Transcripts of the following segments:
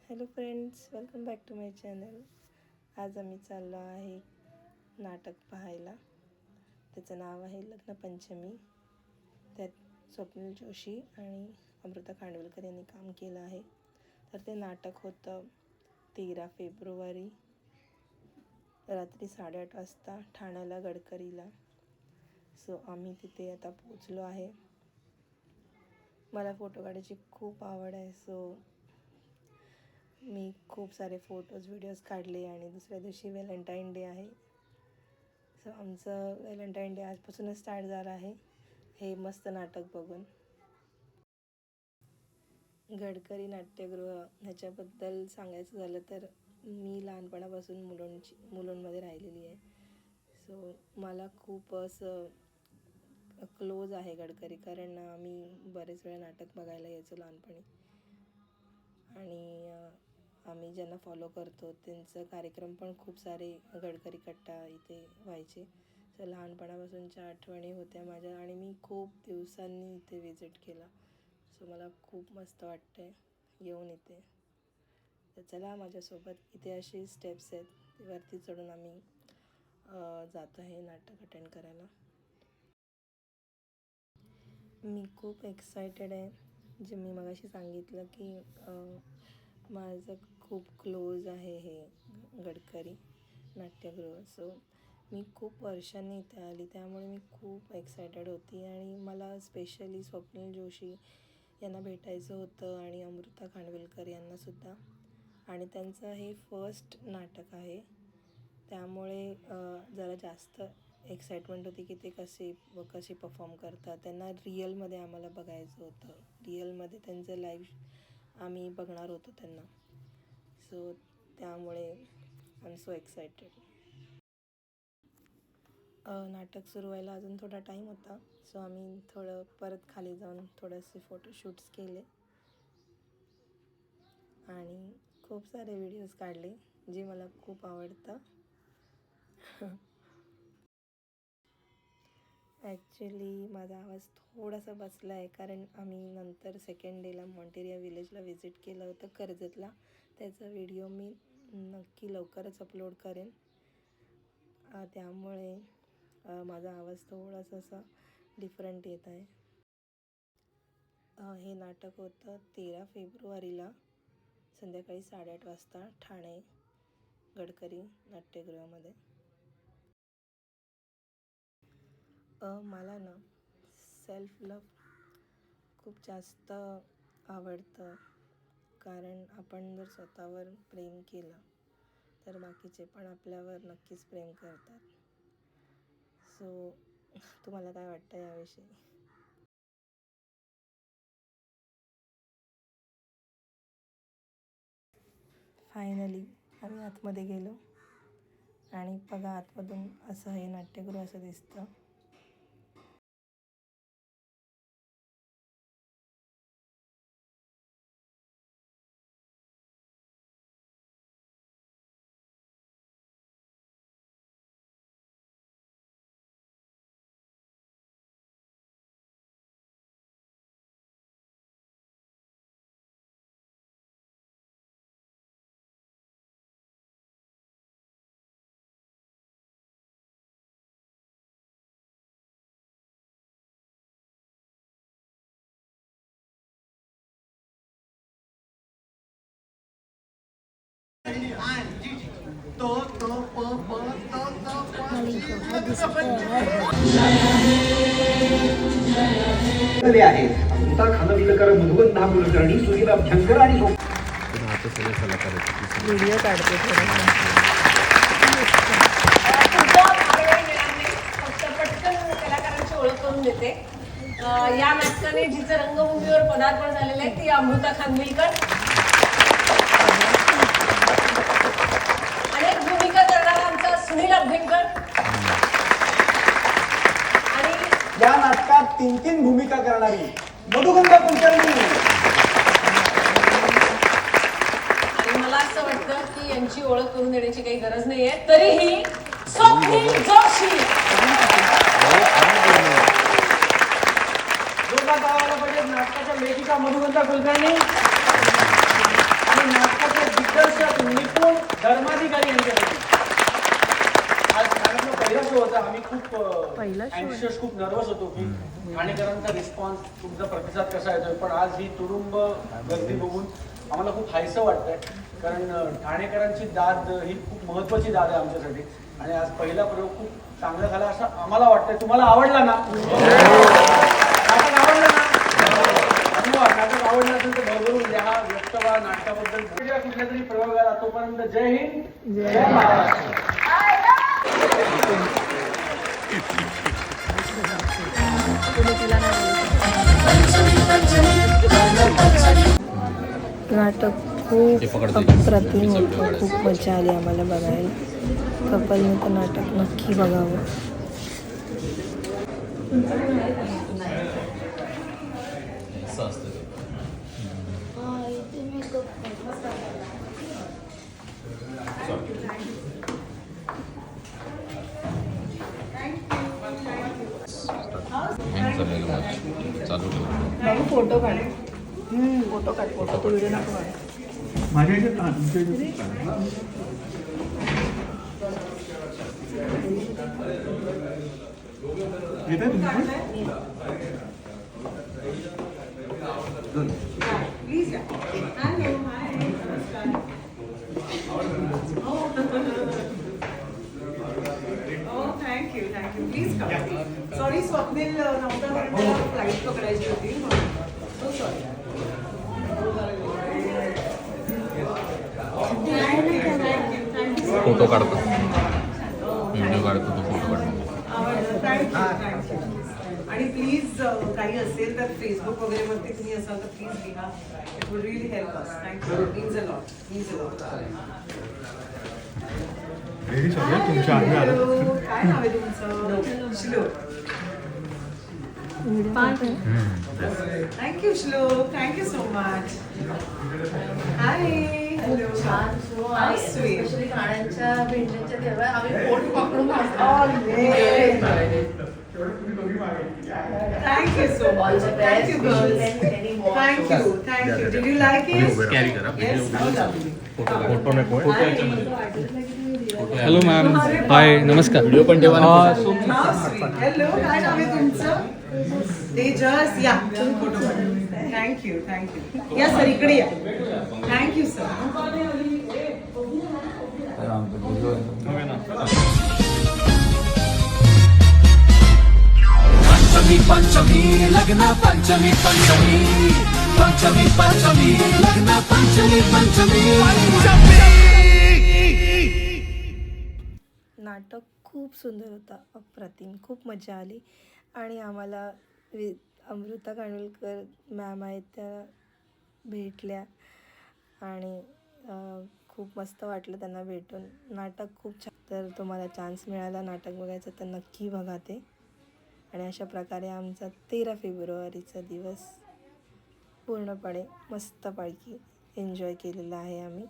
Hello friends, welcome back to my channel. आज आम्ही चाललो आहे नाटक पाहायला. त्याचं नाव आहे लग्नपंचमी. त्यात स्वप्नील जोशी आणि अमृता खांडविलकर यांनी काम केलं आहे. तर ते नाटक होतं 13 फेब्रुवारी रात्री 8:30 वाजता ठाण्याला गडकरीला. आम्ही तिथे आता पोचलो आहे. मला फोटो काढायची खूप आवड आहे. मी खूप सारे फोटोज व्हिडिओज काढले आणि दुसऱ्या दिवशी व्हॅलेंटाईन डे आहे. आमचं व्हॅलेंटाईन डे आजपासूनच स्टार्ट झालं आहे हे मस्त नाटक बघून. गडकरी नाट्यगृह ह्याच्याबद्दल सांगायचं झालं तर मी लहानपणापासून मुलुंडमध्ये राहिलेली आहे. मला खूप असं क्लोज आहे गडकरी, कारण आम्ही बरेच वेळा नाटक बघायला यायचो लहानपणी. आणि आम्ही ज्यांना फॉलो करतो त्यांचं कार्यक्रम पण खूप सारे गडकरी कट्टा इथे व्हायचे. लहानपणापासूनच्या आठवणी होत्या माझ्या आणि मी खूप दिवसांनी इथे विजिट केला. मला खूप मस्त वाटतं आहे येऊन इथे. तर चला माझ्यासोबत. इथे अशी स्टेप्स आहेत, वरती चढून आम्ही जातो आहे नाटक अटेंड करायला. मी खूप एक्सायटेड आहे. जे मी मगाशी सांगितलं की माझं खूप क्लोज आहे हे गडकरी नाट्यगृह. मी खूप वर्षांनी इथे आली, त्यामुळे मी खूप एक्सायटेड होती. आणि मला स्पेशली स्वप्नील जोशी यांना भेटायचं होतं आणि अमृता खांडविलकर यांनासुद्धा. आणि त्यांचं हे फर्स्ट नाटक आहे, त्यामुळे जरा जास्त एक्साइटमेंट होती की ते कसे परफॉर्म करतात. त्यांना रिअलमध्ये आम्हाला बघायचं होतं. रिअलमध्ये त्यांचं लाईव्ह आम्ही बघणार होतो त्यांना. त्यामुळे आय एम सो एक्सायटेड. नाटक सुरू व्हायला अजून थोडा टाईम होता. आम्ही थोडं परत खाली जाऊन थोडेसे फोटोशूट्स केले आणि खूप सारे व्हिडिओज काढले, जे मला खूप आवडतं. ॲक्च्युली माझा आवाज थोडासा बसला आहे, कारण आम्ही नंतर सेकंड डेला मॉन्टेरिया विलेजला व्हिजिट केलं होतं कर्जतला. त्याचा व्हिडिओ मी नक्की लवकरच अपलोड करेन. त्यामुळे माझा आवाज थोडासा असा डिफरंट येत आहे. हे नाटक होतं 13 फेब्रुवारीला संध्याकाळी 8:30 वाजता ठाणे गडकरी नाट्यगृहामध्ये. मला ना सेल्फ लव्ह खूप जास्त आवडतं, कारण आपण जर स्वतःवर प्रेम केलं तर बाकीचे पण आपल्यावर नक्कीच प्रेम करतात. तुम्हाला काय वाटतं याविषयी? फायनली आम्ही आतमध्ये गेलो आणि बघा, आतमधून असं हे नाट्यगृह असं दिसतं. अमृता खांडविलकर, मधुबंधा कुलकर्णी, सुनील अभ्यंकर आणि व्हिडिओ काढते पटकन कलाकारांची ओळख करून देते. या नाटकाने जिचं रंगभूमीवर पदार्पण झालेलं आहे ती अमृता खांडविलकर. अनेक भूमिका करणारा आमचा सुनील अभ्यंकर. आणि या नाटकात 3 भूमिका करणारी मधुबंधा कुलकर्णी. आणि मला असं वाटतं की यांची ओळख करून देण्याची काही गरज नाहीये, तरीही स्वप्नील जोशी. जोरदार गावाला पाहिजे नाटकाच्या लेखिका मधुबंधा कुलकर्णी आणि नाटकाचे आम्ही खूप अँक्शियस, खूप नर्वस होतो की ठाणेकरांचा रिस्पॉन्स, तुमचा प्रतिसाद कसा येतोय. पण आज ही तुडुंब गर्दी बघून आम्हाला खूप हायसं वाटतंय. कारण ठाणेकरांची दाद ही खूप महत्त्वाची दाद आहे आमच्यासाठी. आणि आज पहिला प्रयोग खूप चांगला झाला असं आम्हाला वाटतंय. तुम्हाला आवडला ना? नाटक आवडलं ना? धन्यवाद. नाटक आवडलं असेल तर भरभरून लिहा, व्यक्त व्हा. नाटकाबद्दल कुठल्या तरी प्रयोगाला. तोपर्यंत जय हिंद, जय महाराष्ट्र. नाटक खूप अप्रतिम होतं. खूप मजा आली आम्हाला बघायला. कपलने तर नाटक नक्की बघावं. फोटो काढ. फोटो काढ. फोटो तो व्हिडिओ नको काढ. माझ्या याच्यात तुमच्या याच्यात येत आहे तुम्ही प्लीज या. Hello, high. Thank you. Please come. Sorry Swapnil नव्हता, कारण मला फ्लाईट पकडायची होती. So sorry. फोटो काढतो, व्हिडिओ काढतो, तो फोटो काढतो. थँक्यू. आणि प्लीज काही असेल तर फेसबुक वगैरे वरती तुम्ही असाल तर प्लीज लिहा. It would really help us. Thank you. Means a lot. Very sorry तुमच्या आधी आलं. काय नाव आहे तुमचं? Shlok. Thank you Shlok. Thank you so much. Hi. गाण्यांच्या भेंड्यांच्या तेव्हा आम्ही पोट पकडून Thank you so much. Thank you, girls. Thank you. Did you like it? Carry करा. Yes. Oh, lovely. फोटो नको. हॅलो मॅम, हाय, नमस्कार. व्हिडिओ पण ठेवा. How sweet. Hello. काय नाव आहे तुमचं? तेजस. या फोटो काढा. थँक्यू. या सर, इकडे या. Thank you sir. पंचमी लग्न पंचमी लग्न पंचमी. नाटक खूप सुंदर होता. अप्रतिम. खूप मजा आली. आणि आम्हाला अमृता कांडविलकर मॅम आहेत, त्या भेटल्या आणि खूप मस्त वाटलं त्यांना भेटून. नाटक खूप छान. तर तुम्हाला चान्स मिळाला नाटक बघायचं तर नक्की बघा ते. आणि अशा प्रकारे आमचा 13 फेब्रुवारीचा दिवस पूर्णपणे मस्तपैकी एन्जॉय केलेला आहे आम्ही.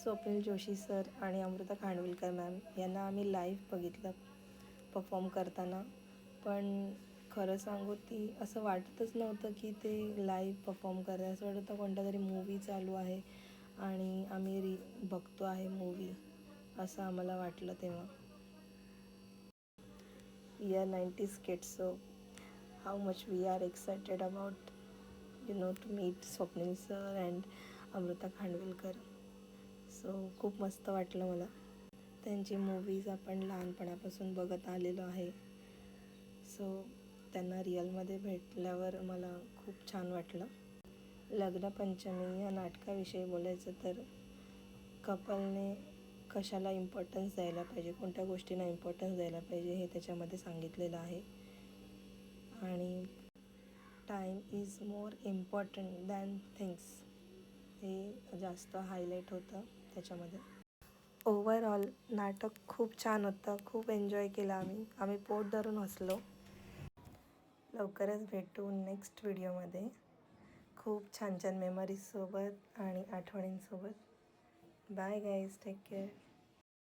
स्वप्नील जोशी सर आणि अमृता खांडविलकर मॅम यांना आम्ही लाईव्ह बघितलं परफॉर्म करताना. पण खरं सांगू ती असं वाटतच नव्हतं की ते लाईव्ह परफॉर्म करतात. असं वाटतं कोणता तरी मूवी चालू आहे आणि आम्ही बघतो आहे मूवी, असं आम्हाला वाटलं तेव्हा. We are 90s kids, so how much we are excited about, to meet Swapnil sir and Amruta Khandvilkar. So खूप मस्त वाटलं मला. त्यांची मूवीज आपण लहानपणापासून बघत आलेलो आहे. सो त्यांना रिअलमध्ये भेटल्यावर मला खूप छान वाटलं. लग्न पंचमी या नाटकाविषयी बोलायचं तर कपलने कशाला इम्पॉर्टन्स द्यायला पाहिजे, कोणत्या गोष्टींना इम्पॉर्टन्स द्यायला पाहिजे हे त्याच्यामध्ये सांगितलेलं आहे. आणि time is more important than things हे जास्त हायलाईट होतं त्याच्यामध्ये. ओव्हरऑल नाटक खूप छान होतं. खूप एन्जॉय केलं आम्ही पोट धरून हसलो. लवकरच भेटू नेक्स्ट व्हिडिओमध्ये खूप छान छान मेमरीजसोबत आणि आठवणींसोबत. Bye guys, take care.